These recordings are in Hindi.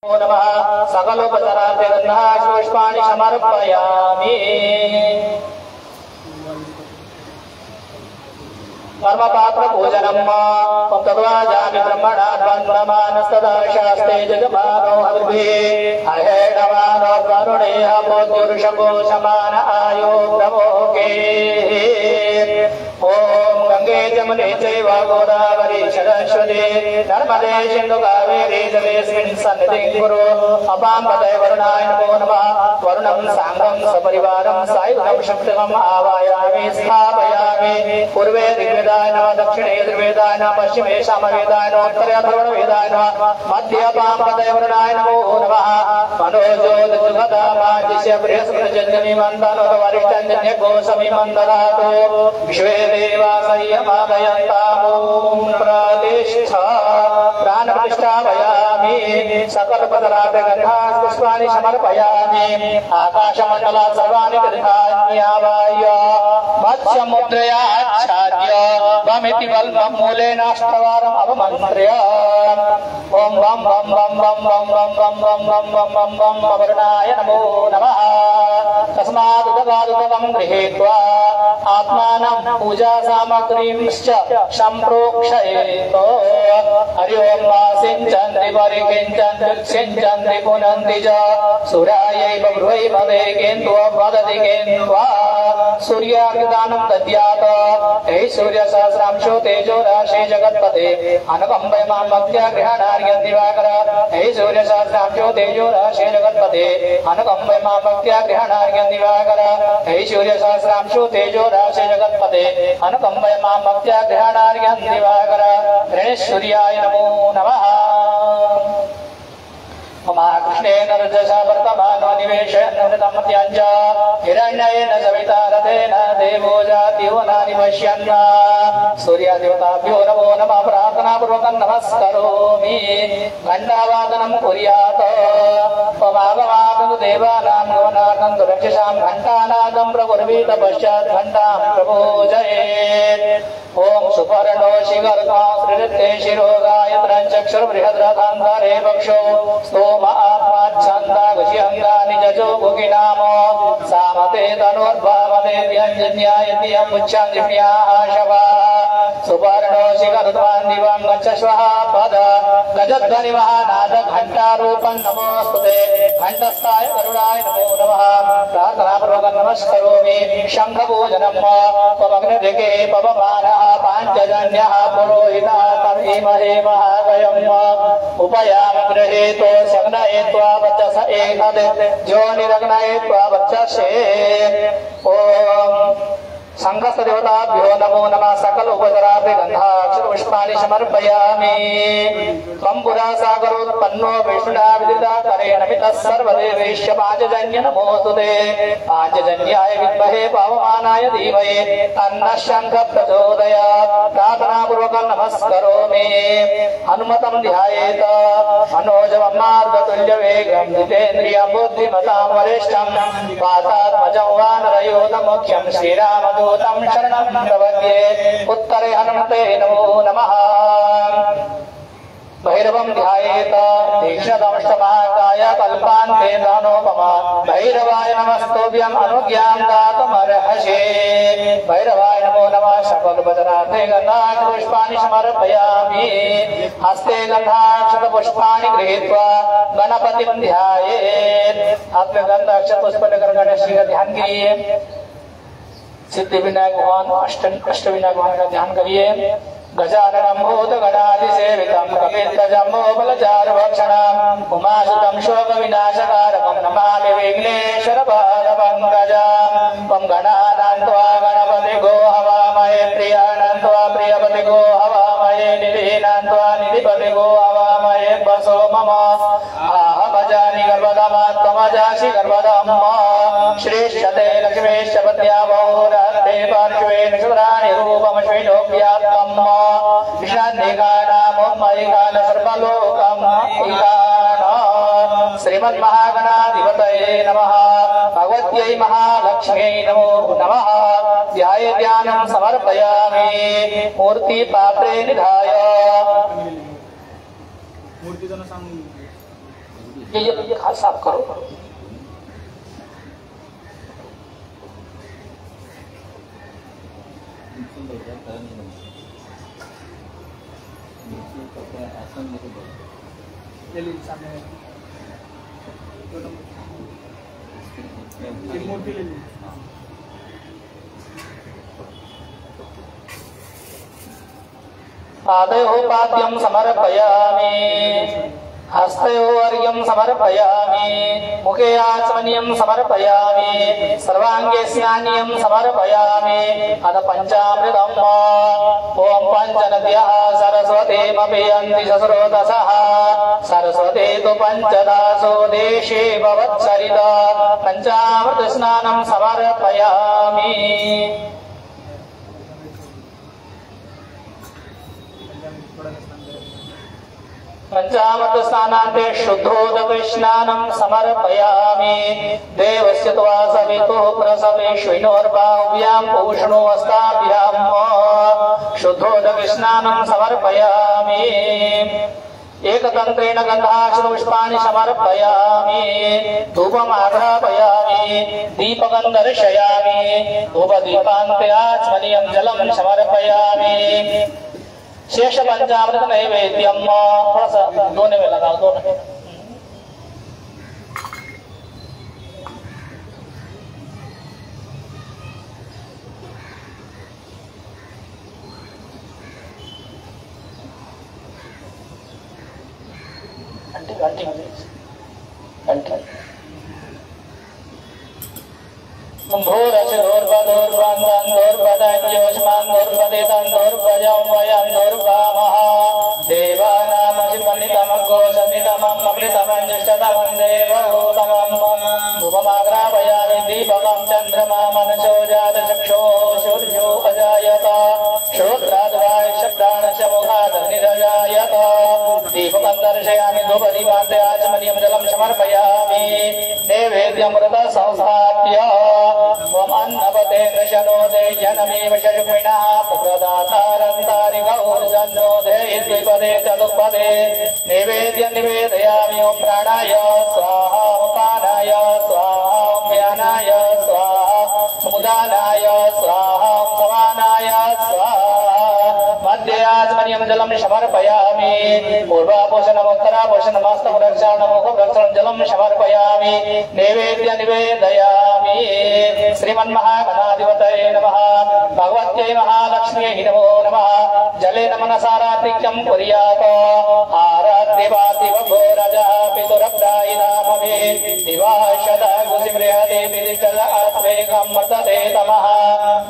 नमः सकलोपचारार्थगन्धाः पुष्पाणि समर्पयामि। कर्मपात्र पूजनम् तद्वाजामि ब्रह्मणाद्वन्द्वमानस्तदा शास्ते जगमानो हविर्भिः अहेणमानो वरुणेह मोद्युरुषको समान आयो प्रमोके। ओम गंगे जमुने चैव गोदावरी सरस्वती नर्मदे सिन्धु कावेरी जलेऽस्मिन् सन्निधिं कुरु। अपां पतये वरुणाय नमो नमः। वरुणं साङ्गं सपरिवारं सायुधं शक्तिमम् आवायामि स्थापयामि। पूर्वे ऋग्वेदाय नमः, दक्षिणे यजुर्वेदाय नमः, पश्चिमे सामवेदाय नमः, उत्तरे अथर्वणवेदाय नमः, मध्ये अपां पतये वरुणाय नमो नमः। मनोज्योतिर्जुगदामादिश्य बृहस्पतिजन्यमी मन्दनो वरिष्ठञ्जन्यघोषमि मन्दनातो विश्वे देवासय्यमादयन्ताम्। प्रतिष्ठा प्राणप्रतिष्ठापयामि। सकलपदार्थगन्धाः पुष्पाणि समर्पयामि। आकाशमण्डलात् सर्वाणि तीर्थान्यावाह्य मत्स्यमुद्रया आच्छाद्य वमिति बल्बं मूलेनाष्टवारम् अवमन्त्र्य ओम वं वं वं वं वं वं वं वं वं वं वं वं वरुणाय नमो नमः। तस्मादुदगादुदगं गृहीत्वा आत्मानं पूजा सामग्रींश्च सम्प्रोक्षयेत्। हरि ओं वासिञ्चन्ति परिकिञ्चन्ति उत्सिञ्चन्ति पुनन्ति च सूर्यायैव बृहै भवे केन्द्व वदति केन्द्वा सूर्याग्निदानं दद्यात्। हे सूर्यसहस्रांशो तेजो राशि जगत्पते अनुकम्पय मां भक्त्या दिवाकर। हे सूर्यसहस्रांशो तेजो राशि जगत्पते अनुकम्पय मां भक्त्या दिवाकर। हे सूर्यसहस्रांशो तेजो राशि जगत्पते अनुकम्पय मां भक्त्या दिवाकर। ऋणेश्वर्याय नमो नमः। महाकृष्णेन रजसा वर्तमानो निवेशयन्नमत्याञ्च हिरण्येन सविता रथेन देवो जातियो नानिपश्यन्। सूर्यदेवताभ्यो नमो नमः। प्रार्थनापूर्वकं नमस्करोमि। घण्टावादनं कुर्यात्। पमागमागतु देवानां गमनार्थं सुरक्षसां घण्टानादं प्रकुर्वीत पश्चात् घण्टां प्रपूजयेत्। ओम सुपर्णो शिखर्गो सृजते शिरोगाय चक्षुर्बृहद्रथान्तरे वक्षो स्तोम आत्माच्छन्दा गुह्यङ्गानि जजो भुगिनामो सामते तनोर्भावते व्यञ्जन्यायति अमुच्छन्दिभ्याः शवा। सुपर्णो शिखर्ध्वान् दिवं गच्छश्वः पद गजध्वनिमहानाद घण्टारूपं नमोऽस्तुते। घण्टस्थाय गरुडाय नमो नमः। प्रार्थनापूर्वकं नमस्करोमि। शङ्खपूजनं पवग्निदिगे पवमानः पाञ्चजन्यः पुरोहितः तर्हिमहे महागयम् उपयाम गृहीतो शग्नयित्वा वचस एतद् ज्योनिरग्नयित्वा वचसे। ओम संघस्थदेवताभ्यो नमो नमः। सकल उपचारार्थगन्धाक्षरपुष्पाणि समर्पयामि। त्वम्पुरा सागरोत्पन्नो विष्णुना विदिताकरेण पितः सर्वदेवैश्च पाञ्चजन्य नमोऽस्तुते। पाञ्चजन्याय विद्महे पवमानाय धीमहि तन्नः शङ्खः प्रचोदयात्। प्रार्थनापूर्वकं नमस्करोमि। हनुमतं ध्यायेत्। मनोजवं मार्गतुल्यवेगं जितेन्द्रियं बुद्धिमतां वरिष्ठं वातात्मजं वानरयोधमुख्यं श्रीरामदूतं शरणं प्रपद्ये। उत्तरे हनुमते नमो नमः। भैरवं ध्यायेत्। तीक्ष्णदंष्टमहाकाय कल्पान्ते दानोपमा भैरवाय नमस्तुभ्यं अनुज्ञां दातुमर्हसि। भैरवाय नमो नमः। सकलपदार्थे गन्धाक्षरपुष्पाणि समर्पयामि। हस्ते गन्धाक्षरपुष्पाणि गृहीत्वा गणपतिं ध्यायेत्। हाथ में गन्धाक्षरपुष्प लेकर गणेश जी का ध्यान कीजिए। सिद्धि विनायक भगवान अष्टविनायक भगवान का ध्यान करिए। गजाननं भूतगणाधिसेवितं कपित्थजम्बोफलचारुभक्षणम् उमासुतं शोकविनाशकारकं नमामि विघ्नेश्वरपादपङ्कजम्। त्वं गणानां त्वा गणपतिगो हवामहे प्रियाणां त्वा प्रियपतिगो हवामहे निधीनां त्वा निधिपतिगो हवामहे वसो मम आहमजानि गर्भदमात्मजासि गर्भदम्। श्रेष्ठते लक्ष्मीश्च पत्यावोरात्ते पार्श्वे नक्षत्राणि रूपमश्विनोऽप्यात्तम्। विषान्निकानामोन्मयिकान सर्वलोकम् इकान। श्रीमन्महागणाधिपतये नमः। भगवत्यै महालक्ष्म्यै नमो नमः। ध्यानं समर्पयामि। मूर्तिपात्रे निधाय ये हाथ साफ करो। पादयोपाद्यं समर्पयामि, हस्तयोर्घ्यं समर्पयामि, मुखे आचमनीयं समर्पयामि, सर्वांगे स्नानीयं समर्पयामि। अथ पंचामृतम् ओम पंचनद्यः सरस्वतीमभियन्ति सस्रोतसः, सरस्वती तु पंचदासो देशे भवत्सरिता। पंचामृत स्नानं समर्पयामि। पंचामृत स्नानान्ते शुद्धोदक स्नानं समर्पयामि। देवस्य त्वा सवितुः प्रसवेष्विनोर्बाहुभ्यां पूष्णोऽस्ताभ्यां शुद्धोदक स्नानं समर्पयामि। एकतन्त्रेण गन्धाक्षपुष्पाणि समर्पयामि। धूपमाघ्रापयामि, दीपकं दर्शयामि, धूपदीपान्ते आचमनीयं जलं समर्पयामि। शेष पंचामृत नैवेद्यम थोड़ा सा दोने में लगाओ, दोनों घंटे घंटे घंटे भूरचोर्वदोर्वन्दोर्वदयोष्मान्दोर्वदेतन्दोर्वजं देवानामशिपन्नितमग्गो सन्नितमं ममृतमं ज्येष्ठतमं देवभूतमं धूपमाग्रापयामि। दीपकं चन्द्रमा मनसो जातचक्षुः सूर्यो अजायत, श्रोत्राद्वायुशब्दानश्च मुखादग्निरजायत। दीपकं दर्शयामि, धूपदीपान्ते आचमनीयं जलं समर्पयामि। नैवेद्यमृतं संस्थाप्य अन्नपतेन्द्रशनोदे जनमेव शर्मिणः पुत्रदातारन्तारिगौर्जन्नोदे द्विपदे चतुष्पदे। नैवेद्यं निवेदयामि। ॐ प्राणाय स्वाहा, उपानाय स्वाहा, व्यानाय स्वाहा, उदानाय स्वाहा, समानाय स्वाहा। मध्ये आचमनीयं जलं समर्पयामि। पूर्वापोषणमुत्तरापोषणमस्तप्रक्षालनमुखप्रक्षालनं जलं समर्पयामि। नैवेद्यं निवेदयामि। श्रीमन्महागणाधिपतये नमः। भगवत्यै महालक्ष्म्यै नमो नमः। जलेन मनसाराधिक्यं कुर्यात्। आराध्यवादिवघोरजः पितुरप्रायिता भवेत्। दिवाशतगुसिमृहदेविदिचलात्वेकं वर्तते तमः।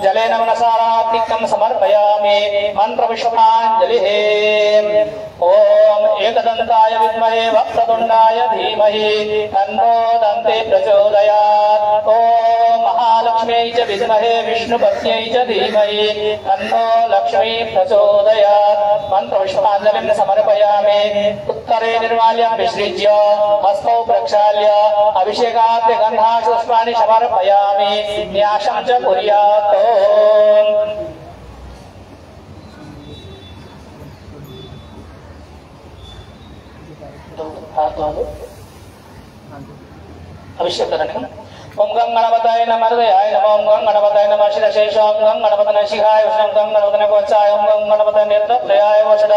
जलेन मनसाराधिक्यं समर्पयामि। मन्त्रपुष्पाञ्जलिः। ओम एकदन्ताय विद्महे वक्रतुण्डाय धीमहि तन्नो दन्ते प्रचोदयात्। ओम महालक्ष्म्यै च विद्महे विष्णुपत्न्यै च धीमहि तन्नो लक्ष्मी प्रचोदयात्। मन्त्रपुष्पाञ्जलिं समर्पयामि। उत्तरे निर्माल्यं विसृज्य हस्तौ प्रक्षाल्य अभिषेकार्थे गन्धापुष्पाणि समर्पयामि। न्यासं च कुर्यात्। अभिषेक करने ओम गं गणपतये नमः हृदयाय नमः। ओम गं गणपतये नमः शिरशेषाय। ओम गं गणपतये शिखाय। ओम गं गणपतये कोचाय। ओम गं गणपतये नेत्रत्रयाय वषड।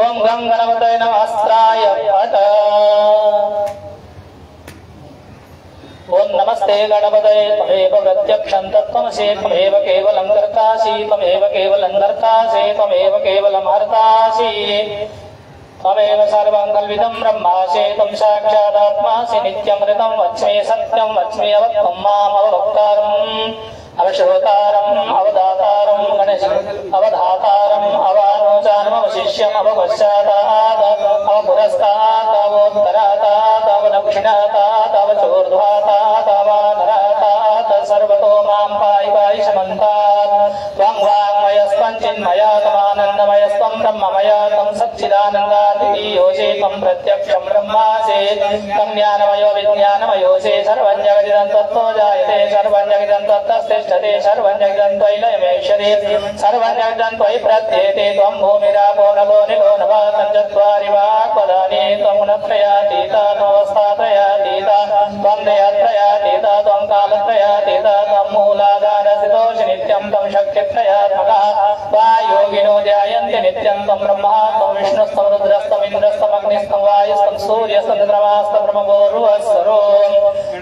ओम गं गणपतये नमः अस्त्राय पट। ओम नमस्ते गणपतये त्वमेव प्रत्यक्षं तत्त्वमसि त्वमेव केवलं कर्तासि त्वमेव केवलं धर्तासि त्वमेव केवलं हर्तासि त्वमेव सर्वं कल्विदं ब्रह्मासि त्वं साक्षादात्मासि नित्यमृतं वच्मि सत्यं वच्मि अवक्तं माम् अवक्तारम् अवश्रोतारम् अवदातारम् अवधातारम् अवानोचारम् अवशिष्यम् अवपश्चातात् अवपुरस्तात् अवोत्तरातात् अवदक्षिणातात् अवचोर्ध्वातात् अवानरातात् सर्वतो मां पाहि पाहि समन्तात्। त्वं वाङ्मयस्त्वं चिन्मयात्मानन्दमयस्त्वं ब्रह्ममया त्वं सच्चिदानन्दादिति योऽसि त्वं प्रत्यक्षं ब्रह्मासि त्वं ज्ञानमयो विज्ञानमयोऽसि सर्वं जगदिदं तत्त्वो जायते सर्वं जगदिदं तत्तस्तिष्ठति सर्वं जगदिदं त्वयि लयमेष्यति सर्वं जगदिदं त्वयि प्रत्येते त्वं भूमिरापो नभो निभो नभः तञ्चत्वारि वाक्पदानि त्वं गुणत्रयातीता त्वमवस्थात्रय प्रकृत्यक्षयात्मकः वा योगिनो ध्यायन्ति नित्यं तं ब्रह्मा तं विष्णुस्तं रुद्रस्तं इन्द्रस्तं अग्निस्तं वायुस्तं सूर्यस्तं चन्द्रमास्तं ब्रह्मपूर्वस्वरो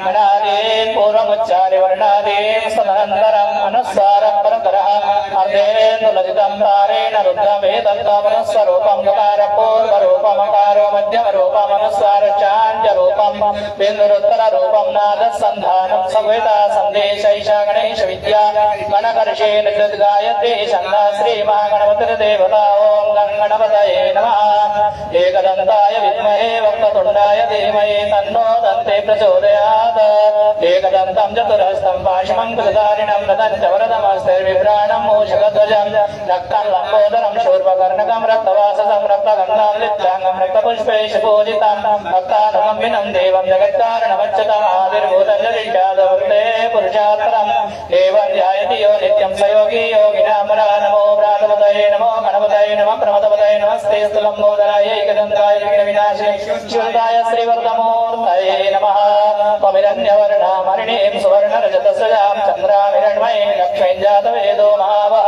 गणादीन् पूर्वमुच्चार्य वर्णादीन् सदनन्तरम् अनुस्वारः परतरः अर्धेन्दु ललितं तारेण रुद्रवेदन्तमनुस्वरूपं गकारपूर्वरूपमकारो मध्यमरूपमनुस्वारचाञ्चरूपं बिन्दुरुत्तररूपं नादसन्धानं संवेदा सन्देशैषा गणेश विद्या गणकर्षेण गायत्री छन्दा श्रीमहागणपतिर्देवता ॐ गणपतये नमः एकदन्ताय विद्महे वक्रतुण्डाय धीमहि तन्नो दन्ते प्रचोदयात् एकदन्तं चतुरस्तं पाशमङ्कुशधारिणं रदञ्च वरदमस्तिर्विभ्राणं मूषकध्वजं रक्तं लम्बोदरं शूर्पकर्णकं रक्तवाससं रक्तगन्धां लिप्ताङ्गं रक्तपुष्पैः पूजितं भक्तानुगम्बिनं देवं जगत्कारणमच्युतम् आदिर्भूतं जलिष्यादवृते पुरुषात्तरं देवं ध्यायति यो नित्यं स योगी योगिनामरा नमो प्रातपतये नमो गणपतये नमः प्रमदपतये नमस्ते लम्बोदराय एकदन्ताय विघ्नविनाशिने शिवदाय श्रीवर्धमूर्तये नमः पविरन्यवर्णामरिणीं सुवर्णरजतस्रजां चन्द्रामिरण्मयीं लक्ष्मीं जातवेदो महावः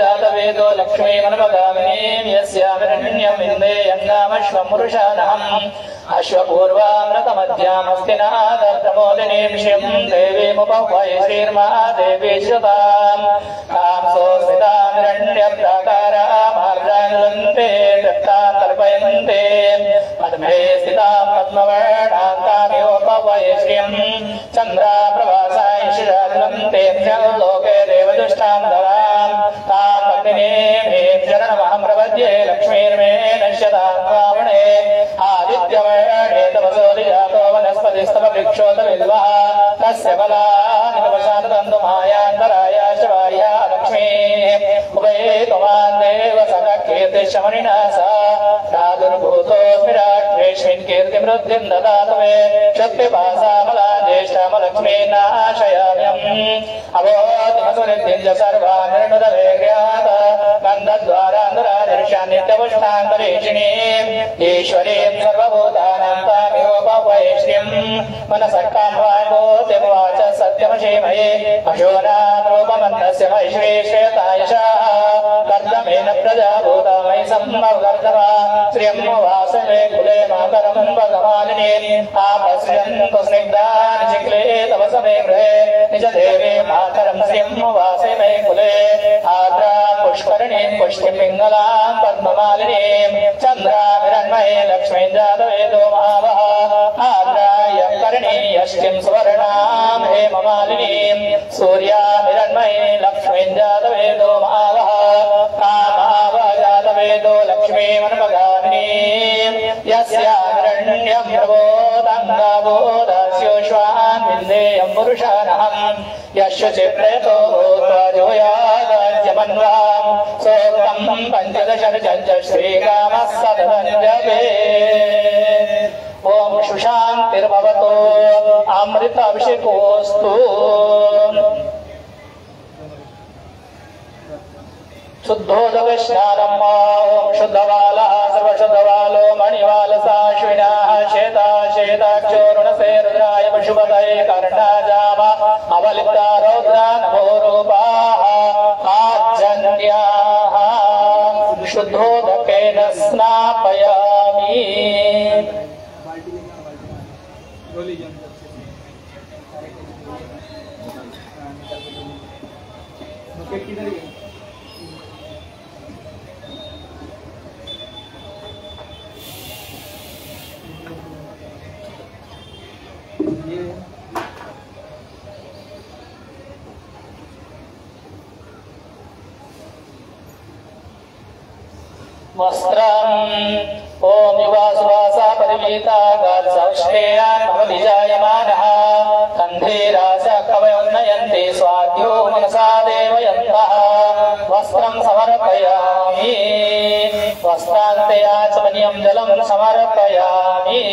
जातवेदो लक्ष्मीमनुपगामिनीं यस्यामिरण्यं विन्देयन्नामश्वं पुरुषानहम् अश्वपूर्वामृतमध्यामस्ति नादप्रमोदिनीं श्रियं देवीमुपह्वये श्रीर्महादेवी श्रुतां कांसोस्मितामिरण्यप्राकारामार्जानुलन्ते दत्तां तर्पयन्ते पद्मे स्थितां पद्मवर्णान्तामिवोपह्वये श्रियं चन्द्राप्रभासाय शिराजुलन्ते लोके देवदुष्टां दरां तां पत्नीं शरणमहं प्रपद्ये लक्ष्मीर्मे नश्यतां रावणे आदित्यवर्णे तपसोदिजातो वनस्पतिस्तववृक्षोतविल्वः तस्य फलानि तपसादन्तु मायान्तराय शिवाया लक्ष्मीः उभये त्वमान् देव सखकीर्तिशमनिना सा प्रादुर्भूतोऽस्मि राष्ट्रेऽस्मिन् कीर्तिमृद्धिं ददातु मे शक्तिपासामला ज्येष्ठमलक्ष्मीनाशयाम्यम् अवोतिमसुनिधिं च सर्वान् निर्णुदवे गृहात् गन्धद्वारान्तरादर्शान् नित्यपुष्टान्तरेषिणीम् ईश्वरीं सर्वभूतानां तामिवोपह्वये श्रियं मनसक्काम्वाच सत्यमशीमये अशोनारूपमन्दस्य मयि श्रीश्वेतायशाः कर्दमेन प्रजाभूता मयि सम्भवकर्दमा श्रियं वासमे कुले मातरं भगवानिने आपश्यन्तु स्निग्धानि चिक्ले तव समे गृहे निजदेवे मातरं श्रियं वासमे कुले आद्रा पुष्करणीं पुष्टिं पिङ्गलां पद्ममालिनीं चन्द्राभिरण्मये लक्ष्मीं जातवेदो महावः आद्रायकर्णी यष्टिं सुवर्णां हेममालिनीं सूर्याभिरण्मये लक्ष्मीं जातवेदो महावः कामावः जातवेदो लक्ष्मीमनुपगामिनीं यस्याभिरण्यं प्रबोधङ्गबोधस्योश्वान् विन्देयं पुरुषानहं यस्य चित्रेतो भूत्वा जोयादाज्यमन्वां सोक्तं पञ्चदशर्चञ्च श्रीकामः सततं जपेत् ओम सुशांतिर्भवतो अमृताभिषेकोस्तु शुद्धोदकस्नानम् ओम शुद्धवालः सर्वशुद्धवालो मणिवालसाश्विनाः श्वेताक्षोरुणसे रुद्राय पशुपतये कर्णाजाम अवलिप्ता रौद्रा नभो रूपाः आजन्याः शुद्धोदकेन स्नापयामि वस्त्रम् ओम युवासुवासा परिवीता गात्सौष्ठेयान् भवति जायमानः कन्धीरास कवयोन्नयन्ति स्वाद्यो मनसा देवयन्तः वस्त्रं समर्पयामि वस्त्रान्ते आचमनीयं जलं समर्पयामि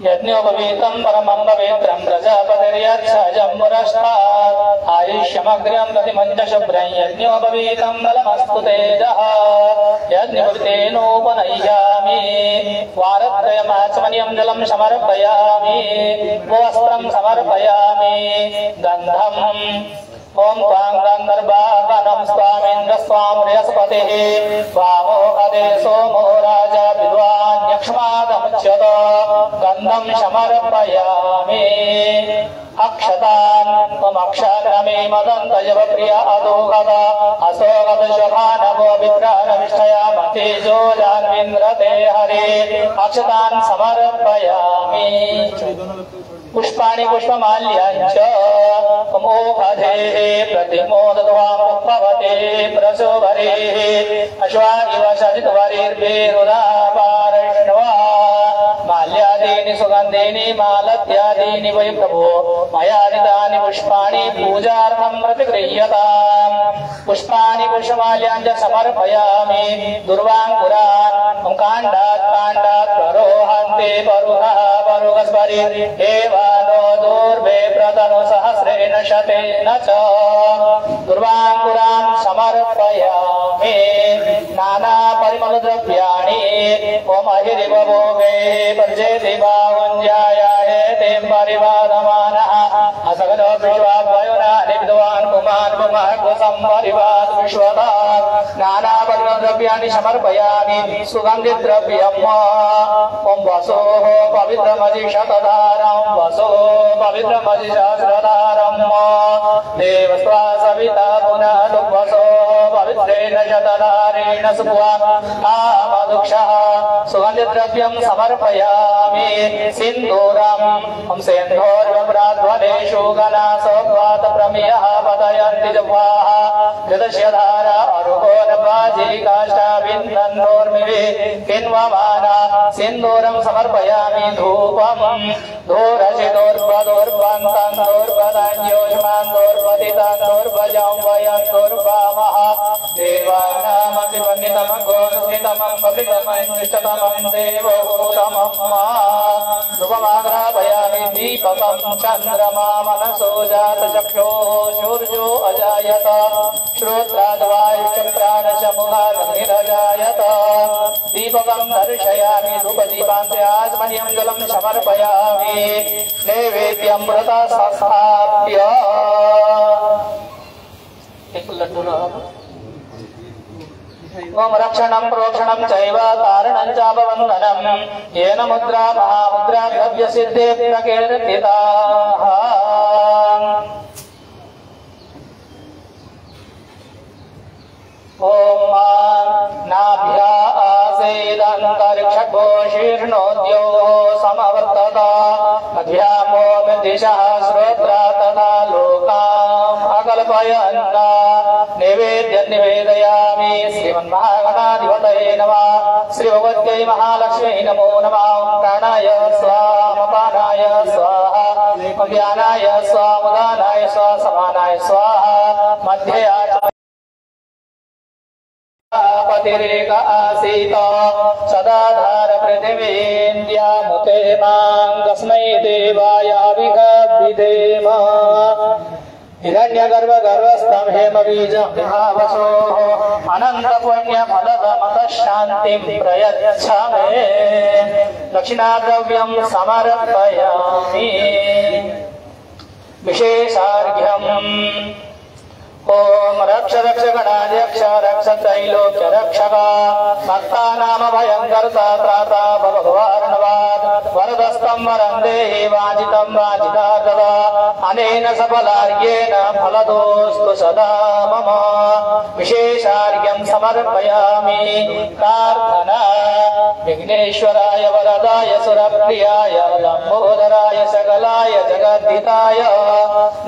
यज्ञोपवीतं परमं पवित्रं प्रजापतिर्यच्छजम्मुरस्तात् आयुष्यमग्र्यं प्रतिमञ्चशुभ्रं यज्ञोपवीतं बलमस्तु तेजः यज्ञोपवीतेनोपनय्यामि वारत्रयमाचमनीयं जलं समर्पयामि वस्त्रं समर्पयामि गन्धम् ओम त्वां गन्धर्वागणं स्वामीन्द्र स्वामृहस्पतिः वामो अदे सोमो राजा विद्वान् यक्ष्मादमुच्यत गन्धं समर्पयामि अक्षतान् त्वमक्षरमे मदन्तयव प्रिय अदोगत असोगत शभानवो विद्रानविष्ठयामति जोजान्विन्द्रते हरे अक्षतान् समर्पयामि पुष्पाणि पुष्पमाल्याञ्च मोहधेः प्रतिमोदध्वामुपवते प्रसोभरेः अश्वा इव सरितवरेर्भेरुदापारष्णवा माल्यादीनि सुगन्धीनि मालत्यादीनि वै प्रभो मया नितानि पुष्पाणि पूजार्थं प्रतिगृह्यताम् पुष्पाणि पुष्पमाल्याञ्च समर्पयामि दुर्वाङ्कुरान् काण्डात् काण्डात् प्ररोहन्ते परुहः परुगस्परि एवानो दूर्वे प्रतनु सहस्रेण शतेन च दुर्वाङ्कुरान् समर्पयामि नाना परिमलद्रव्याणि ओम हिरिवभोगे पर्जेति भावञ्जायाय ते परिवादमानः असगनो विश्वावयोनानि विद्वान् पुमान् पुमः कुसं परिवाद विश्वता नाना परिमलद्रव्याणि समर्पयामि सुगन्धिद्रव्यम् ओम वसोः पवित्रमधिशतधारं वसो पवित्रमधिसहस्रधारं देवस्त्वा सविता पुनः दुग्वसो पवित्रेण शतधारेण सुभ्वा कामदुक्षः सुगन्धिद्रव्यं समर्पयामि सिन्दूरम् ओम सेन्धोर्वप्राध्वरेषु गणासोद्वात प्रमेयः पतयन्ति जह्वाः जदस्यधारा अरुहोरपाजी काष्ठाभिन्नोर्मिवे किन्वमाना सिन्दूरं समर्पयामि धूपं धूरशिदोर्वदोर्पन्तोर्पदान्योष्मान्दोर्पतितान्दोर्भजं वयन्दोर्वामः देवानामसि पन्नितमं गोनुसितमं पतितमं देवभूतमं धूपमाग्रापयामि दीपकं चन्द्रमा मनसो जातचक्षो सूर्यो अजायत श्रोत्राद्वायुचक्राणशमुखादग्निरजायत दीपकं दर्शयामि धूपदीपान्ते आचमनीयं जलं समर्पयामि नैवेद्यमृता संस्थाप्य एक लड्डू ओम रक्षणं प्रोक्षणं चैव कारणं चापवन्दनं येन मुद्रा महामुद्रा द्रव्यसिद्धे प्रकीर्तिताः ओम नाभ्या आसेदन्तरिक्षघोषीर्णोद्यो समवर्तत अध्यामो दिशः श्रोत्रा तथा लोकाम् अकल्पयन् नैवेद्य निवेदयामि श्रीमन्महागणाधिपतये नमः श्रीभगवत्यै महालक्ष्म्यै नमो नमः प्राणाय स्वाहा अपानाय स्वाहा ज्ञानाय स्वाहा उदानाय स्वाहा समानाय स्वाहा मध्ये पतिरेक आसीत सदाधार पृथिवीन्द्यामुते मां कस्मै देवाय अविगद्विधेम हिरण्यगर्भगर्भस्थं हेमबीजं विभावसोः अनन्तपुण्यफलदमतः शान्तिं प्रयच्छ मे दक्षिणाद्रव्यं समर्पयामि विशेषार्घ्यम् ओम रक्ष रक्ष गणाध्यक्ष रक्ष त्रैलोक्य रक्षक भक्तानाम भयंकर्ता त्राता भगवार्णवाद वरदस्तं वरं देहि वाञ्छितं वाञ्छितार्थद अनेन सफलार्घ्येन फलदोस्तु सदा मम विशेषार्घ्यं समर्पयामि प्रार्थना विघ्नेश्वराय वरदाय सुरप्रियाय लंबोदराय सकलाय जगद्धिताय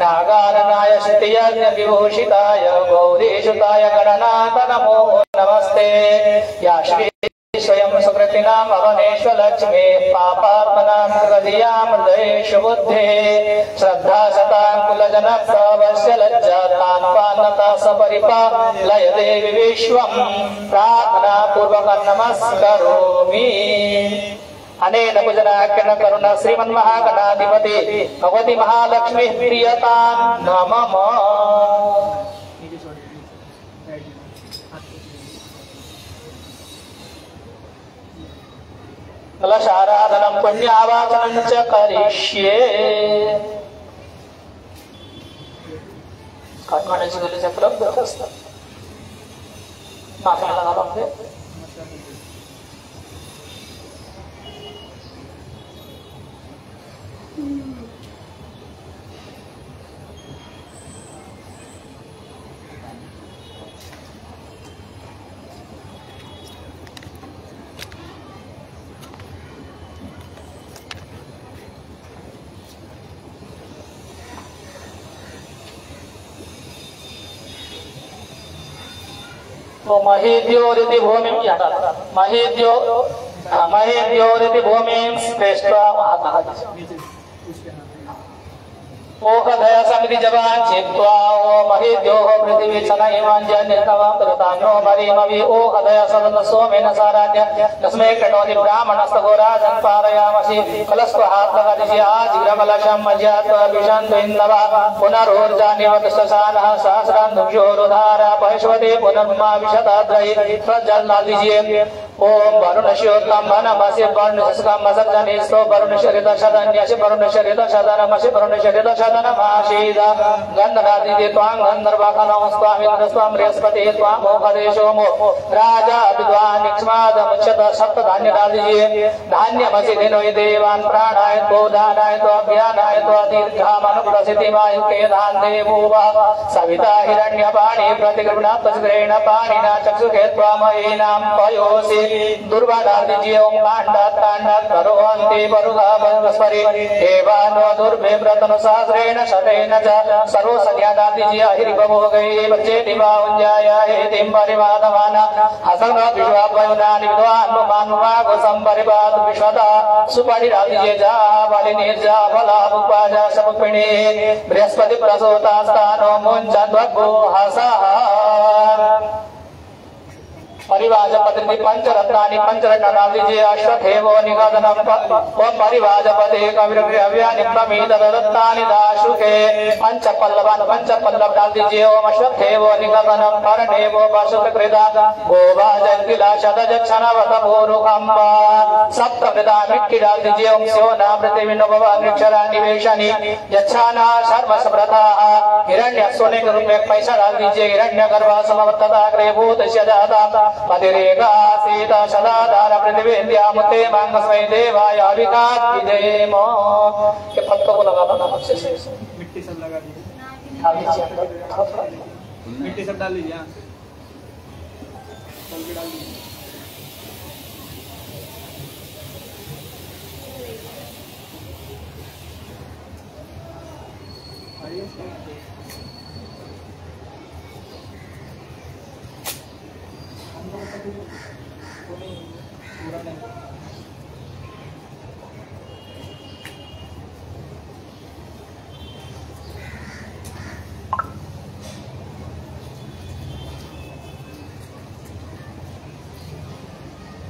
नागाननाय श्रुतियज्ञ विभूषिताय गौरीसुताय गणनाथ नमो नमस्ते या श्री स्वयं सुकृतिनां अवनेश्वलक्ष्मी पापात्मनां कृतधियां हृदयेषु बुद्धेः श्रद्धा शताङ्कुलजनप्रवस्य लज्जातान्पान्नता सपरिपालय देवि विश्वं प्रार्थनापूर्वकं नमस्करोमि अनेन कुजनाख्यन करुण श्रीमन्महागणाधिपति भगवती महालक्ष्मी प्रियता नमः। कलशाराधनं पुण्यावाचनं च करिष्ये। गणेश चक्रं दत्तस्थ तो महेद्योरिति भूमिं महेद्योरिति भूमिं श्रेष्ठा ओखदय समिति जवान चित्वा ओ महेद्योः पृथिवी छनयमाञ्जन्यतवां प्रतान्नो मरीमवि ओखदय सदन सोमेन साराध्य तस्मै कटोति ब्राह्मणस्तघोराजं पारयामसि कलस्वहात्तकदिशि आजिग्रकलशं मज्यात्वा विशन्त्विन्दवा पुनरोर्जानिवतस्सानः सहस्रान्धुक्षोरुधारा पश्वते पुनर्मा विशताद्रयि प्रज्वल डाल दीजिए। ओम वरुणश्योत्तम नमसि वरुणस्कम सज्जनेस्तो वरुणशरित शतन्यसि वरुणशरित शतनमसि वरुणशरित शतनमाशीद गन्धरादिदे त्वां गन्धर्वकनमस्त्वामिन्द्र स्वां बृहस्पति त्वां मोहदेशोमो राजा विद्वान् निक्ष्मादमुच्यत सप्त धान्य डाल दीजिए। धान्यमसि दिनोहि देवान् प्राणाय गोदानाय त्वाभ्यानाय त्वादीर्घामनुप्रसिद्धिमायुके धान देवो वा सविता हिरण्यपाणि प्रतिगृह्णात् तस्ग्रेण पाणिना चक्षुषे त्वामयीनां पयोसि दुर्वा डाल दीजिए। ओम कांडात करोन्ति बरुगा बृहस्पति देवानो दुर्भे व्रतन सहस्रेण शतेन च सर्व संज्ञा डाल दीजिए। अहिरि बभो गई बच्चे दिवा उञ्जाया हेतिं परिवादमान असंगत विश्वापयुनानि विद्वान् मानुवागो संपरिवाद विश्वता सुपरि डाल दीजिए। जा बलि निर्जा फला उपाजा समुपिणी बृहस्पति प्रसूता स्थानो मुञ्चद्वगो हसः परिवाजपति पंचरत्नानि पंचरत्न डाल दीजिए। अश्वत्थेवो निगदनम परिवाजपते कविरव्यानि प्रमीद रत्नानि दाशुके पंचपल्लव डाल दीजिए। ओम अश्वत्थेवो निगदनम कर्णेवो पशुकृदा गोभाजन्तिला शतजक्षणवत भूरुकम्बा सप्तमृदा मिट्टी डाल दीजिए। ओम स्योना पृथिवीनोभवा निक्षरा निवेशनि यच्छाना सर्वसप्रथाः हिरण्यस्वने के रूप में पैसा डाल दीजिए। हिरण्यगर्भः समवर्तताग्रे भूतस्य जाता पतिरेका सीता सदाधार पृथ्वीन्द्यामुते मांगस्मै देवाय अभिकात् विधेम। के पत्तों को लगाना ना अच्छे से मिट्टी सब लगा दीजिए। मिट्टी सब डाल दीजिए।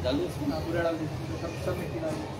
डाल दीजिए। पूरा डाल दीजिए। सब मिट्टी डाल दीजिए।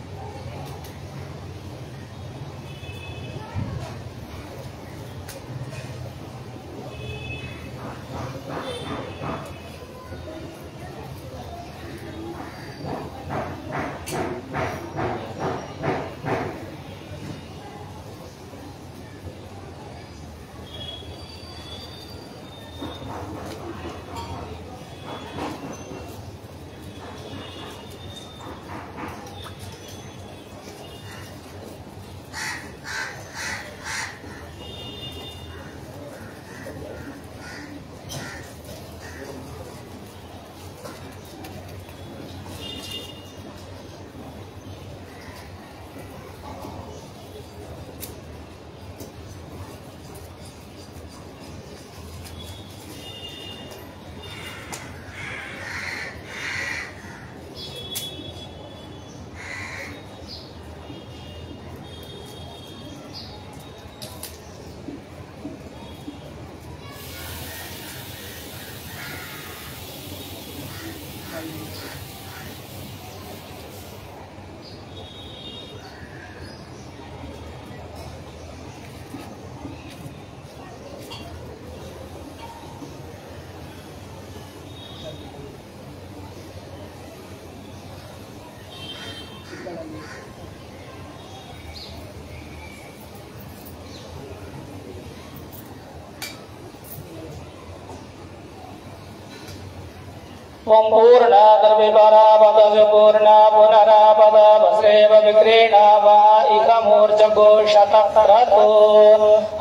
ओम पूर्णाद्रविपरापद पूर्णा पुनरापद वस्रेव विक्रीणा वा इकमूर्जगो शतक्रतो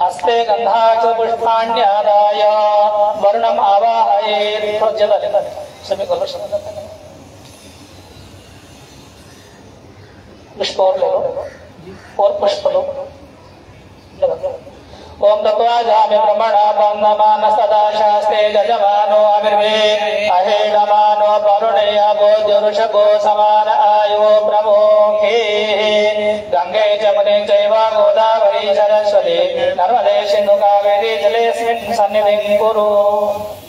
हस्ते गंधाच पुष्पाण्यादाय वर्णम आवाहयेत् प्रज्वलित सभी को पुष्प और ले लो और पुष्प लो। ओम तत्वाजामि ब्रह्मणा बन्धमान सदा शास्ते जजमानो अमिर्वे अहेडमानो वरुणेय बोधुरुषभो समान आयो प्रमोखे गंगे जमुने चैव गोदावरी सरस्वती नर्मदे सिंधु कावेरी जलेस्मिन् सन्निधिं कुरु।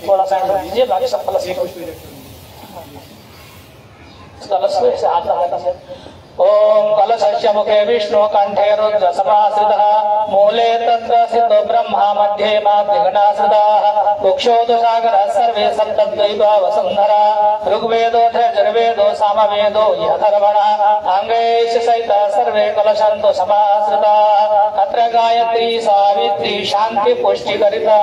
थोड़ा सा दीजिए, बाकी सब कलश से हाथ लगाता है। ओम कलशस्य मुखे विष्णु कंठे रुद्र समाश्रितः मूले तत्र स्थितो ब्रह्मा मध्ये मातृगणाश्रिताः कुक्षोदो सागरः सर्वे सप्तद्वैपा वसुन्धरा ऋग्वेदो यजुर्वेदो सामवेदो अथर्वणः अंगैश्च सहिताः सर्वे कलशन्तो समाश्रिताः अत्र गायत्री सावित्री शान्ति पुष्टिकरिता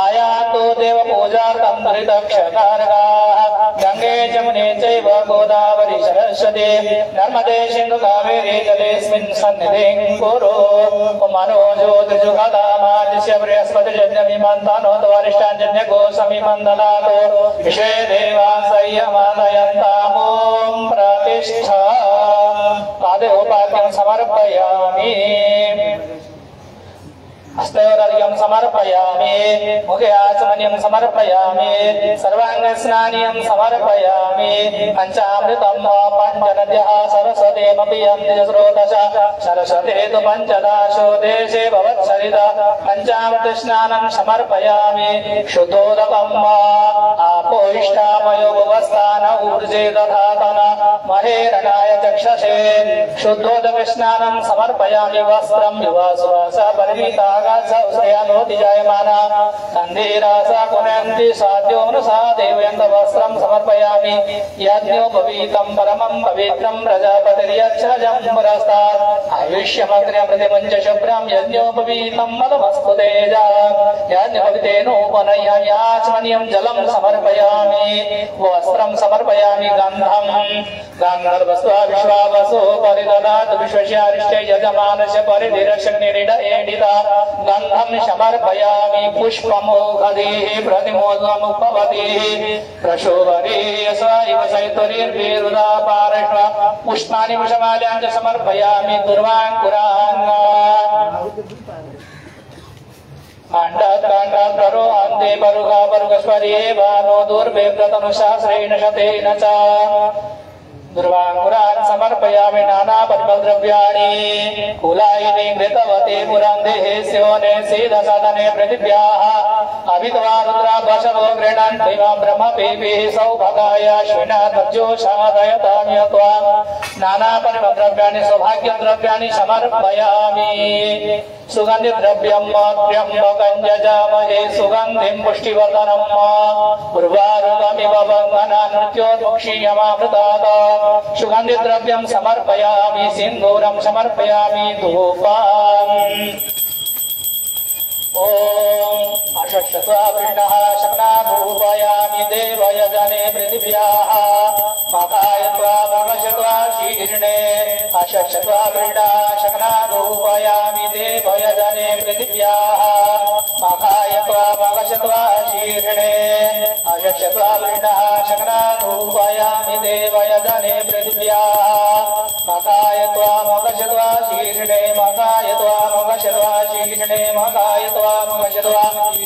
आयातो देव पूजार्थं धृतक्षकारकाः गंगे जमुने चैव गोदावरी सरस्वती नर्मदे सिंधु कावेरी जलेस्मिन् सन्निधिं कुरु। मनोज्योतिजुगदामादिश्य बृहस्पतिर्यज्ञमिमन्तानो वरिष्ठाञ्जन्यगो समिमन्दनातो विश्वे देवाः संयमादयन्ताम्। ॐ प्रतिष्ठा पादे उपाद्यं समर्पयामि हस्तयोरर्घ्यं समर्पयामि मुखे आचमनीयं समर्पयामि सर्वाङ्गस्नानीयं समर्पयामि पञ्चामृतं पञ्चनद्यः सरस्वतीमपि स्रोतश सरस्वती तु पञ्चदाशो देशे भवत्सरिता पञ्चामृतस्नानं समर्पयामि शुद्धोदकं आपो इष्टामयो भुवस्थान ऊर्जे दधातन महेरणाय चक्षसे शुद्धोदकस्नानं समर्पयामि वस्त्रं युवासुवास परिमिता जायमाना कंदीरासा कुनन्ति साध्योनुसा देवयन्त वस्त्रं समर्पयामि यज्ञोपवीतं परमं पवित्रं प्रजापतिर्यच्छजं पुरस्तात् आयुष्यमग्र्यमृतिमञ्च शुभ्रं यज्ञोपवीतं मदमस्तु तेजा यज्ञोपवीतेनोपनयामि आचमनीयं जलं समर्पयामि वस्त्रं समर्पयामि गन्धं गान्धर्वस्त्वा विश्वावसो परिददातु विश्वस्यारिष्टे यजमानस्य परिधिरशग्निरिड एडिता गन्धं समर्पयामि पुष्पमोघदेः प्रतिमोदमुपवदेः प्रशोभरेः स इव सैतुरीर्भिरुदापारश्व पुष्पाणि वशमाल्यां च समर्पयामि दुर्वाङ्कुरान् काण्डात्काण्डात्तरो अन्ते परुगा परुगस्वर्ये भानो दुर्भेव्रतनुशास्त्रेण शतेन च दुर्वाङ्कुरान् समर्पयामि नानापरिमलद्रव्याणि कुलायिनी घृतवती पुरन्देहे स्योने सीदसदने पृथिव्याः अभित्वा रुद्राभशवो गृह्णन्ति मां ब्रह्मपीभिः सौभगाय श्विनाध्वजोषादयताम्य त्वां नानापरिमलद्रव्याणि सौभाग्यद्रव्याणि समर्पयामि सुगन्धिद्रव्यं त्र्यम्बकं जजामहे सुगन्धिं पुष्टिवर्धनं उर्वारुकमिव वन्दनानृत्योर्मुक्षीयमामृतात् सुगन्धिद्रव्यं समर्पयामि सिन्दूरं समर्पयामि धूपम् ओम अषट्शत्वावृषः शक्नाभूपयामि देवयजने पृथिव्याः मकायत्वा भवशत्वा शीर्णे अषट्शत्वावृषः शक्नाभूपयामि देवयजने पृथिव्याः मकायत्वा भवशत्वा शीर्णे अषट्शत्वावृषः शक्नाभूपयामि देवयजने पृथिव्याः मकायत्वा भवशत्वा शीर्णे मकायत्वा भवशत्वा शीर्णे मकायत्वा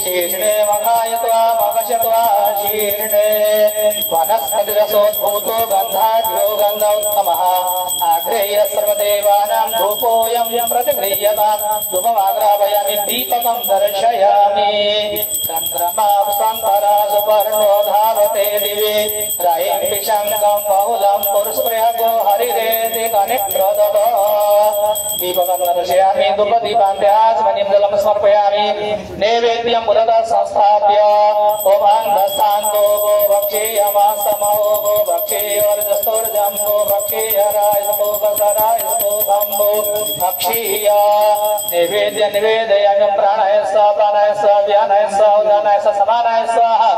शीर्णे मकायत्वा मकशत्वा शीर्णे वनस्पतिरसोद्भूतो गन्धाढ्यो गन्धोत्तमः आग्रेय सर्वदेवानां धूपोऽयं प्रतिगृह्यतां धूपमाग्रापयामि दीपकं दर्शयामि चन्द्रमांसन्तरा सुपर्णो धावते दिवे रयिं विशङ्कं बहुलं पुरुषप्रयागो हरिरेति कनिप्रदद दीपकं दर्शयामि धूपदीपान्त्याचमनीं जलं समर्पयामि नैवेद्यं पुरतः संस्थाप्य ओमान्धस्थान्तो गो भक्षीयमास्तमो गो भक्षीयोर्जस्तोर्जं गो भक्षीयराय गो भक्षराय गो भक्षीय नैवेद्य निवेदयामि प्राणाय स्वाहा प्राणाय स्वाहा व्यानाय स्वाहा उदानाय स्वाहा समानाय स्वाहा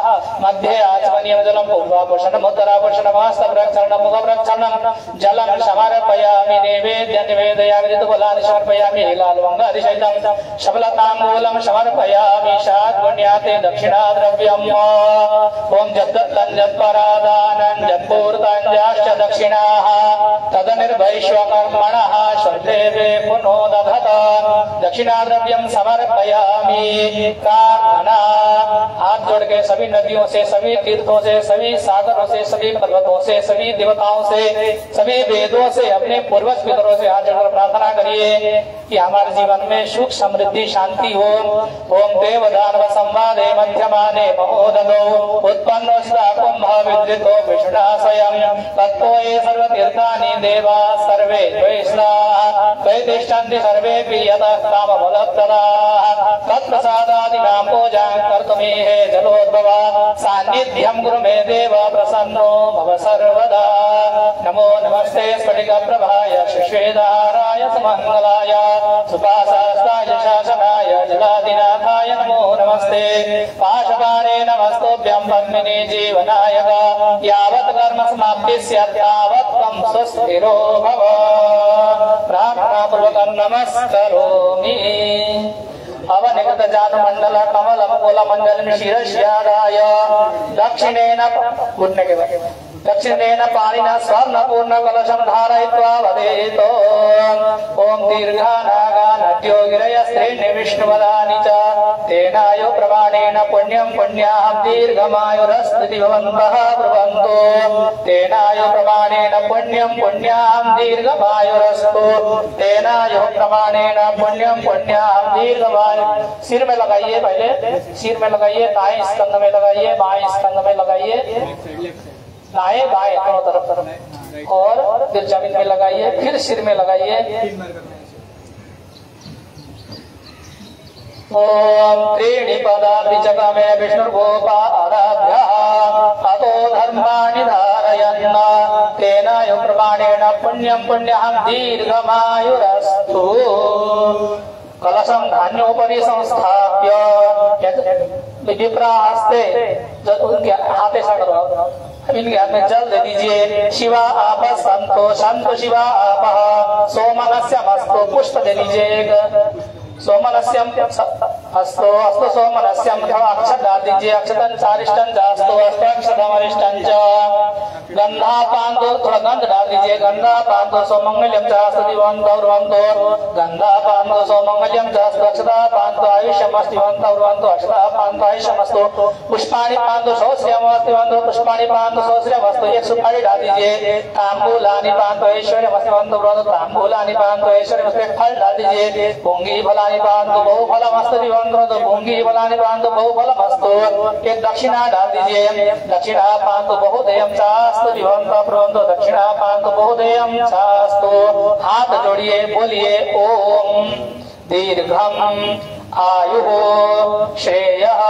मध्ये आचमनीयं जलं पूर्वाभूषणम् उत्तराभूषणम् हस्तप्रक्षालनं मुखप्रक्षालनं जलं समर्पयामि नैवेद्य निवेदयामि ऋतुफलानि समर्पयामि लालवङ्गादिशैतं शबलताम्बूलं समर्पयामि शाद्पुण्याते दक्षिणाद्रव्यम् ॐ जद्दत्तं जत्परादानं जत्पूर्ताञ्जाश्च दक्षिणाः तदनिर्वैश्वकर्मणः श्रद्धेवे पुनो दधत दक्षिणाद्रव्यं समर्पयामि प्रार्थना हाथ जोड़ के सभी नदियों से सभी तीर्थों से सभी सागरों से सभी पर्वतों से सभी देवताओं से सभी वेदों से अपने पूर्वज पितरों से हाथ जोड़कर प्रार्थना करिए कि हमारे जीवन में सुख समृद्धि शांति हो। ओम देवदानव संवादे मध्यमाने महोदधो उत्पन्नो कुंभ विद्रितो विष्णाशयं तत्तो ये सर्वतीर्थानि देवा सर्वे द्वैतिष्ठन्ति सर्वे यतः कामफलप्रदाः तत्प्रसादादिनां पूजां कर्तुमीहे जलोद्भवा सान्निध्यं कुरु मे देव प्रसन्नो भव सर्वदा। नमो नमस्ते स्फटिकप्रभाय श्रीश्वेताराय सुमङ्गलाय सुपाशास्ताय शासनाय जलादिनाथाय नमो नमस्ते पाशपाणे नमस्तुभ्यं पद्मिनी जीवनायक यावत् कर्म समाप्ति स्यात् तावत् त्वं सुस्थिरो भव। प्रार्थनापूर्वकं नमस्करोमि। अवनिगत जानुमंडल कमल मूल मंडल शिरस्यादाय दक्षिणेन पाणिना स्वर्णपूर्ण कलशं धारयित्वा वदेतो ओम दीर्घानागानद्यो गिरयस्त्रीणि विष्णुवदानि च तेनायो प्रमाणेन पुण्यं पुण्याहं दीर्घमायुरस्ति भवन्तः ब्रुवन्तु तेनायो प्रमाणेन पुण्यं पुण्याहं दीर्घमायुरस्तु तेनायो प्रमाणेन पुण्यं पुण्याहं दीर्घमायु। सिर में लगाइए, पहले सिर में लगाइए, दाएं स्कंध में लगाइए, बाएं स्कंध में लगाइए, दाएं बाएं दोनों तरफ और फिर जमीन में लगाइए, फिर सिर में लगाइए। ओम त्रीणि पदानि जगमे विष्णुर्गोपादाभ्यः अतो धर्माणि धारयन् तेनायो प्रमाणेन पुण्यं पुण्यहं दीर्घमायुरस्तु। कलशं धान्योपरि संस्थाप्य विप्रास्ते उनके हाथे से करो, इनके हाथ में जल दे दीजिए। शिवा आप संतो संतो शिवा आप सोमनस्य मस्तो पुष्प दे दीजिए। सोमनस्यम अस्तो अस्तो सोमनस्यम अथवा अक्षत डाल दीजिए। अक्षतन चारिष्टन जास्तो अस्तो अक्षतमरिष्टन च गंधा पांतो थोड़ा गंध डाल दीजिए। गंधा पांतो सोमंगल्यम जास्तो दिवंतो उर्वंतो गंधा पांतो सोमंगल्यम जास्तो अक्षता पांतो आयुष्यमस्ति दिवंतो उर्वंतो अक्षता पांतो आयुष्यमस्तु। पुष्पाणि पांतो सहस्रमस्ति दिवंतो पुष्पाणि पांतो सहस्रमस्तु। एक सुपारी डाल दीजिए। तांबूलानि पांतो ऐश्वर्यमस्ति दिवंतो उर्वंतो तांबूलानि पांतो ऐश्वर्यमस्ति। फल डाल दीजिए। पुंगी फलानि पांतो बहुफलमस्तु दिवंतो पुंगी फलानि पांतो बहुफलमस्तु। एक दक्षिणा डाल दीजिए। दक्षिणा पांतो बहुदेयं चास्तु दिवंतो प्रवंतो दक्षिणा पांतो बहुदेयं चास्तु। हाथ जोड़िए, बोलिए ओम दीर्घम आयुः श्रेयः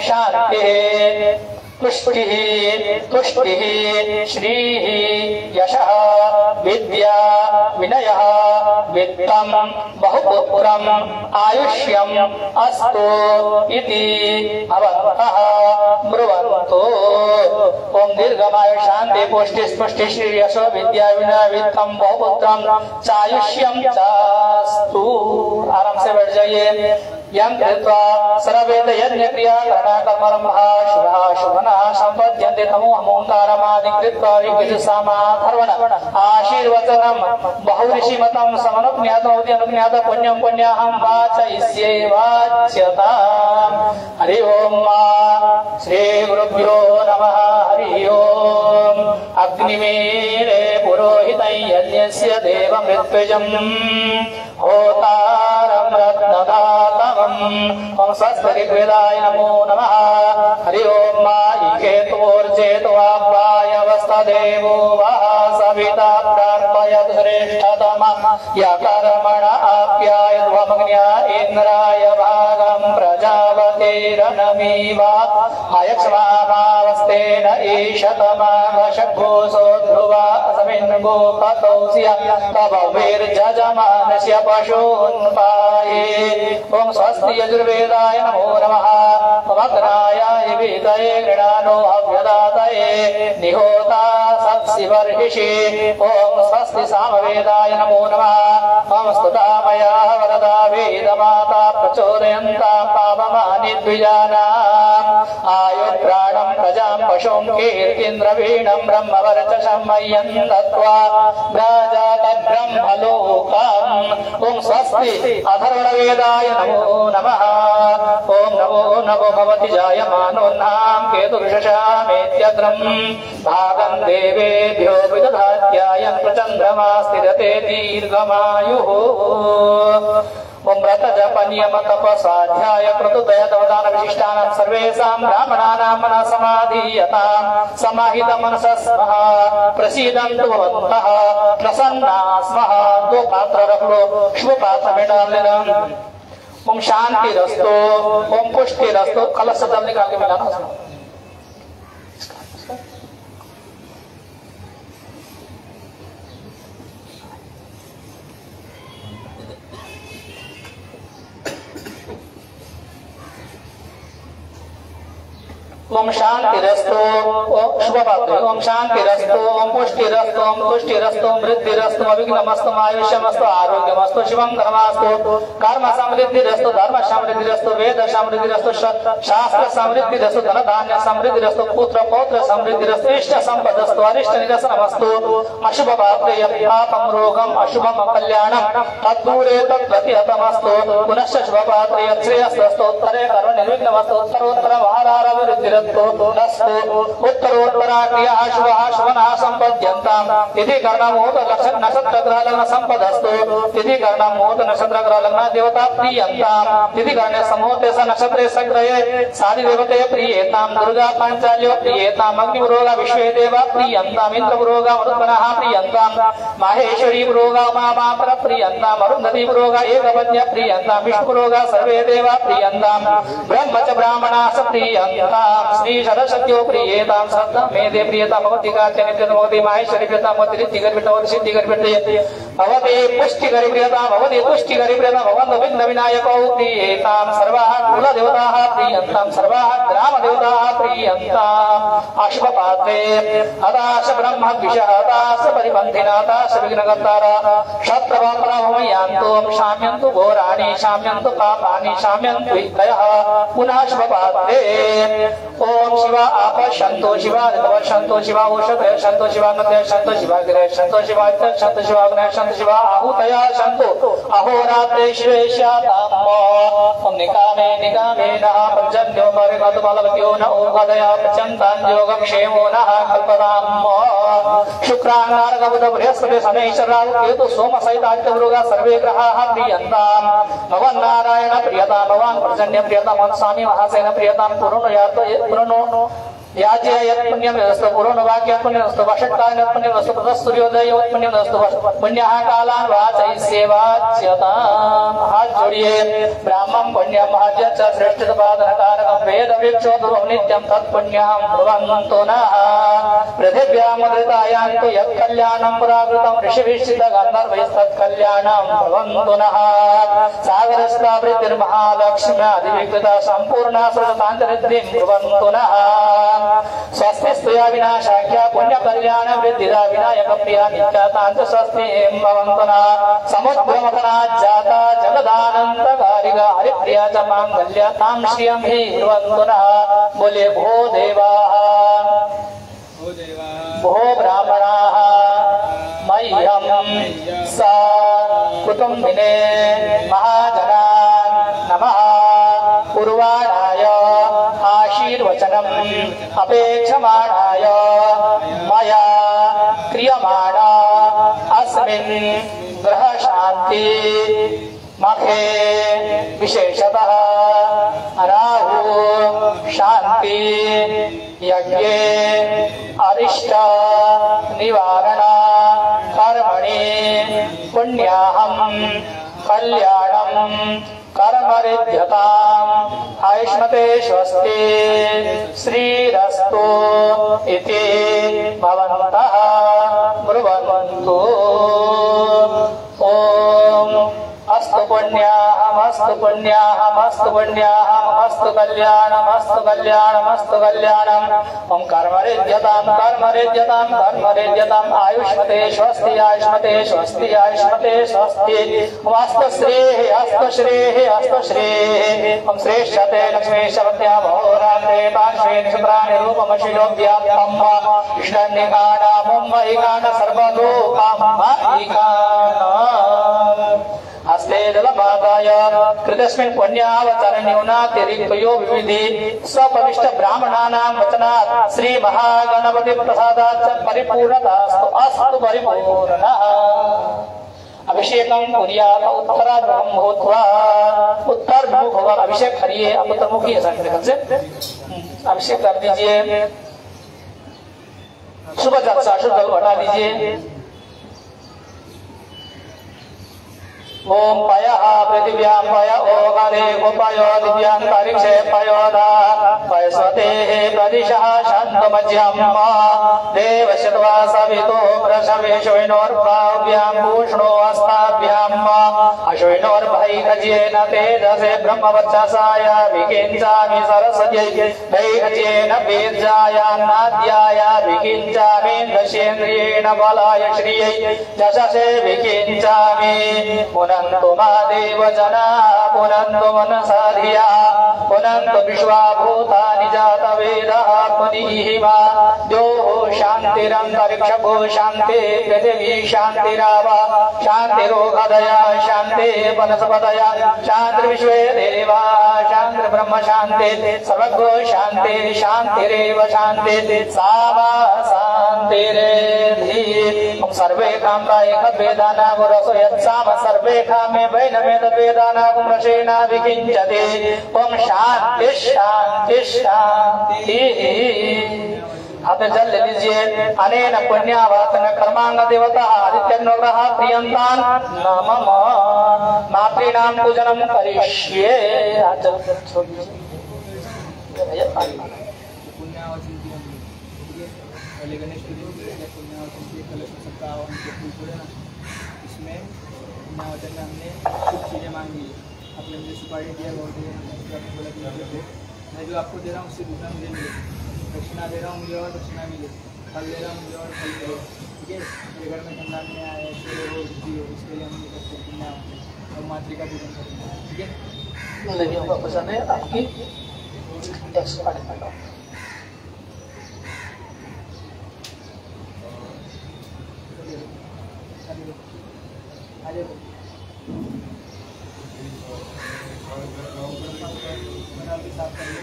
शांतिः पुष्टिः तुष्टिः श्रीः यशः विद्या विनयः वित्तं बहुपुत्रम् आयुष्यम् अस्तु इति भवन्तः ब्रुवन्तु। ओम दीर्घमायु शांति पुष्टि स्पुष्टि श्री यशो विद्या विनय वित्तं बहुपुत्रम् चायुष्यम् चास्तु। आराम से बैठ जाइए। यं कृत्वा सर्ववेद यज्ञ क्रिया करणा कर्मरम्भा शुभः शुभनः संपद्यन्ते तमो ओंकारमादिकृत्वा विज्ञासामाधर्वण आशीर्वचनं बहुऋषिमतं समनुज्ञातोऽपि अनुज्ञात पुण्यं पुण्याहं वाचयिष्ये वाच्यताम्। हरि ओम श्री गुरुभ्यो नमः। हरि ओम अग्निमीरे पुरोहितं यज्ञस्य देवमृत्युजम् होतारं रत्नदातम्। ओम स्वस्तिर्वेदाय नमो नमः। हरि ओम मायिकेतोर्जेतवाप्यावस्थदेवो वः सविता प्रार्पयत् श्रेष्ठतमः य कर्मण आप्यायद्वमग्न्या इन्द्राय भागं प्रजावति भवतेरणमीवा अयक्ष्मामावस्तेन ईशतमाघषड्भूसो ध्रुवा अस्मिन् गोपतौस्य तवैर्जजमानस्य पशून् पाये ॐ स्वस्ति यजुर्वेदाय नमो नमः मग्नायाय वीतये गृणानो अव्यदातये निहोता सत्सिवर्षि ॐ स्वस्ति सामवेदाय नमो नमः ॐ स्तुतामया वरदा वेदमाता प्रचोदयन्तां पावमानि द्विजानाम् आयुर्प्राणं प्रजां पशुं कीर्तिन्द्रवीणं ब्रह्मवर्चसं मह्यं दत्त्वा ब्रह्मलोकम् ॐ स्वस्ति अथर्वणवेदाय नमो नमः ॐ नमो नमो भवति जायमानोन्नां केतुर्षशामेत्यग्रम् भागं देवेभ्यो विदधात्यायं प्रचन्द्रमा स्थिरते दीर्घमायुः ॐ व्रतजपनियम तपस्वाध्याय क्रतुदयदवदान विशिष्टानां सर्वेषां ब्राह्मणानां मनः समाधीयतां समाहितमनसः स्मः प्रसीदन्तु भवन्तः प्रसन्ना स्मः दो पात्र रख लो शुभ पात्र में डाल लेना ओम शांतिरस्तु ओम पुष्टिरस्तु कलश जल निकाल के मिलाना ओम शांतिरस्तु ओम शुभपात्र ओम शांतिरस्तु ओम पुष्टिरस्तु ओम तुष्टिरस्तु ओम वृद्धिरस्तु अविघ्नमस्तु आयुष्यमस्तु आरोग्यमस्तु शिवं धर्मास्तु कर्म समृद्धिरस्तु धर्म समृद्धिरस्तु वेद समृद्धिरस्तु शास्त्र समृद्धिरस्तु धन धान्य समृद्धिरस्तु पुत्र पौत्र समृद्धिरस्तु इष्ट संपदस्तु अरिष्ट निरसनमस्तु अशुभपात्रे पापं रोगम् अशुभं कल्याणं तद्दूरे तत्प्रतिहतमस्तु पुनश्च शुभपात्रे श्रेयस्तु उत्तरे कर्म निर्विघ्नमस्तु उत्तरोत्तर महारारविरुद्धिरस्तु उत्तरोत्तराक्रिया शुभः शुभनः सम्पद्यन्ताम् तिथि कर्णमूत नक्षत्रग्रहलग्न सम्पदस्तु तिथि कर्णमूत नक्षत्रग्रहलग्न देवता प्रीयन्ताम् तिथि कर्णे समूहते स नक्षत्रे सग्रहे साधि देवते प्रीयेताम् दुर्गा पाञ्चाल्यो प्रीयेताम् अग्निपुरोगा विश्वे देवा प्रीयन्ताम् इन्द्रपुरोगा मरुद्गणः प्रीयन्ताम् माहेश्वरी पुरोगा उमामातर प्रीयन्ताम् अरुन्धती पुरोगा एकपत्न्य प्रीयन्ताम् विष्णुपुरोगा सर्वे देवा प्रीयन्ताम् ब्रह्म च ब्राह्मणाः प्रीयन्ताम् श्री सरस्वत्यो प्रियेतां सत्ता मेदे प्रियता भवति काचनित्य भवति माहेश्वरी प्रियता भवति रिद्धिकर प्रियता भवति सिद्धिकर प्रियता भवति पुष्टिकर प्रियता भवति तुष्टिकर प्रियता भवन्तो विघ्न विनायको प्रियेतां सर्वाः कुल देवताः प्रियन्तां सर्वाः ग्राम देवताः प्रियन्ताम् अशुभपात्रे हताश ब्रह्म विषः हताश परिबन्धिना हताश विघ्नकर्तारा शत्रवप्रभवयान्तु शाम्यन्तु घोराणि शाम्यन्तु पापानि शाम्यन्तु विक्रयः पुनः शुभपात्रे ओम शिवा आप शंतो शिवा शंतो शिवा औषध शंतो शिवा नद्य शंतो शिवा गिरे शंतो शिवा शंतो शिवा अग्नि शंतो शिवा आहुतया शंतो अहोरात्रे शिवेश्याताम् ओम निकामे निकामे नः प्रजन्यो मरिगत बलवत्यो न ओगदया प्रचन्तान् योगक्षेमो नः कल्पताम् शुक्रानार्गवद बृहस्पति शनैश्चराव केतु सोम सहितादित्य वृगा सर्वे ग्रहाः प्रियन्ताम् भगवान् नारायण प्रियता भगवान् प्रजन्य प्रियता मन स्वामी महासेन प्रियताम् पुरुण यातो पुरुणो याज्य यत्पुण्यमस्तु पुरुण वाक्य पुण्यमस्तु वषट्काल पुण्यमस्तु प्रतसूर्योदय पुण्यमस्तु पुण्यः कालान् वाचयिष्येवाच्यताम् हाथ जोड़िए ब्राह्मण पुण्यम महत्य च श्रेष्ठ पादनकारकं वेद वृक्षोद्भवं नित्यं तत्पुण्यं भवन्तु नः पृथिव्यामुदृतायान्तु यत्कल्याणं पुराकृतं ऋषिभिश्चित गन्धर्वैस्तत्कल्याणं भवन्तु नः सागरस्था वृद्धिर्महालक्ष्म्यादिविकृता सम्पूर्णा सृजतान्तरिद्धिं भवन्तु नः स्वस्तिस्तुया विनाशाख्या पुण्य कल्याण वृद्धिदा विनायक प्रिया नित्यातांच स्वस्तिं भवन्तु नः समुद्रमथना जाता जगदानन्तकारिका हरिप्रिया च माङ्गल्यतां श्रियं हि भवन्तु नः बोले भो देवाः भो ब्राह्मणाः मह्यं स कुटुम्बिने महाजनान् नमः पूर्वाणाय आशीर्वचनम् अपेक्षमाणाय मया क्रियमाणा अस्मिन् ग्रह शान्ति मखे विशेषतः राहु शांति यज्ञे अरिष्ट निवारण कर्मणि पुण्याहं कल्याणं कर्मरिध्यताम् आयुष्मते स्वस्ति श्रीरस्तु इति भवन्तः ब्रुवन्तु। ॐ अस्तु पुण्याहमस्तु पुण्याहमस्तु पुण्याहमस्तु कल्याणमस्तु कल्याणमस्तु कल्याणम्। ओम कर्मरिध्यताम् कर्मरिध्यताम् कर्मरिध्यताम् आयुष्मते स्वस्ति आयुष्मते स्वस्ति आयुष्मते स्वस्ति। अस्तु श्रीः अस्तु श्रीः अस्तु श्रीः। ओम श्रेष्ठते लक्ष्मीशवत्या भोरान्ते पार्श्वे निशुभ्राणि रूपमशिलोऽव्याप्तम् इष्टनिगाना मुम्बईगान सर्वलोकामईगाना। हस्ते दलपादाय कृतस्मिन् पुण्यावचरन्यूनातिरिक्तयो विविधि स्वपविष्ट ब्राह्मणानां वचनात् श्री महागणपति प्रसादात् परिपूर्णतास्तु अस्तु परिपूर्णः। अभिषेकं कुर्यात् उत्तराभिमुखं भूत्वा उत्तरमुख होकर अभिषेक करिए। अब उत्तरमुखी है संकेत से अभिषेक कर दीजिए। शुभ जल अशुभ जल हटा दीजिए। ओम पयः पृथिव्यां पय ओगरे गोपयो दिव्यान्तरिक्षे पयोदा पयस्वतेः प्रदिशः शान्तमध्यम् देवशत्वा सवितो वृषभेषविनोर्भाव्यां पूष्णो अस्ताभ्याम् अश्विनोर्भैकज्येन तेजसे ब्रह्मवर्चसाय विकिञ्चामि सरस्वत्यै भैकज्येन बीर्जायान्नाद्याय विकिञ्चामि दशेन्द्रियेण बलाय श्रियै यशसे विकिञ्चामि। पुनन्तु महादेव जना पुनन्तु मनसा धिया पुनन्तु विश्वाभूतानि जातवेदः पुनीः मा द्योः शान्तिरन्तरिक्षभो शान्ति पृथिवी शान्तिरावा शान्तिरोगदया शान्ति वनस्पतया शान्तिर्विश्वे देवा शान्तिर्ब्रह्म शान्ति सर्वगो शान्ति शान्तिरेव शान्ति सामा शान्तिरेधि। सर्वे कामरायः वेदाना गुरसो यत्साम सर्वे कामे वैनवेद वेदाना गुमरसेना विकिञ्चते। ओम शांति शांति शांति। हाथ जल ले लीजिए। अनेन पुण्यावासन कर्मांग देवता आदित्यनुग्रह प्रियंतान नमः मातॄणां पूजनं करिष्ये। हाथ छोड़ दीजिए। पुण्यावाचन की पहले गणेश की पुण्यावाचन की कलश में सबका आवाहन के फूल छोड़े ना। इसमें पुण्यावाचन में हमने कुछ चीज़ें मांगी। आपने मुझे सुपारी दिया बहुत दिया बोला कि मैं जो आपको दे रहा हूँ उससे दूसरा मुझे मिले। दक्षिणा दे रहा हूँ मुझे और दक्षिणा मिले। फल दे रहा हूँ मुझे और फल मिले। ठीक है मेरे घर में संतान में आए ऐश्वर्य हो बुद्धि हो इसके लिए हम ये करते पुण्यावाचन और मातृ का पूजन करेंगे। ठीक है नहीं होगा पसंद है आपकी 108 साफ करिए।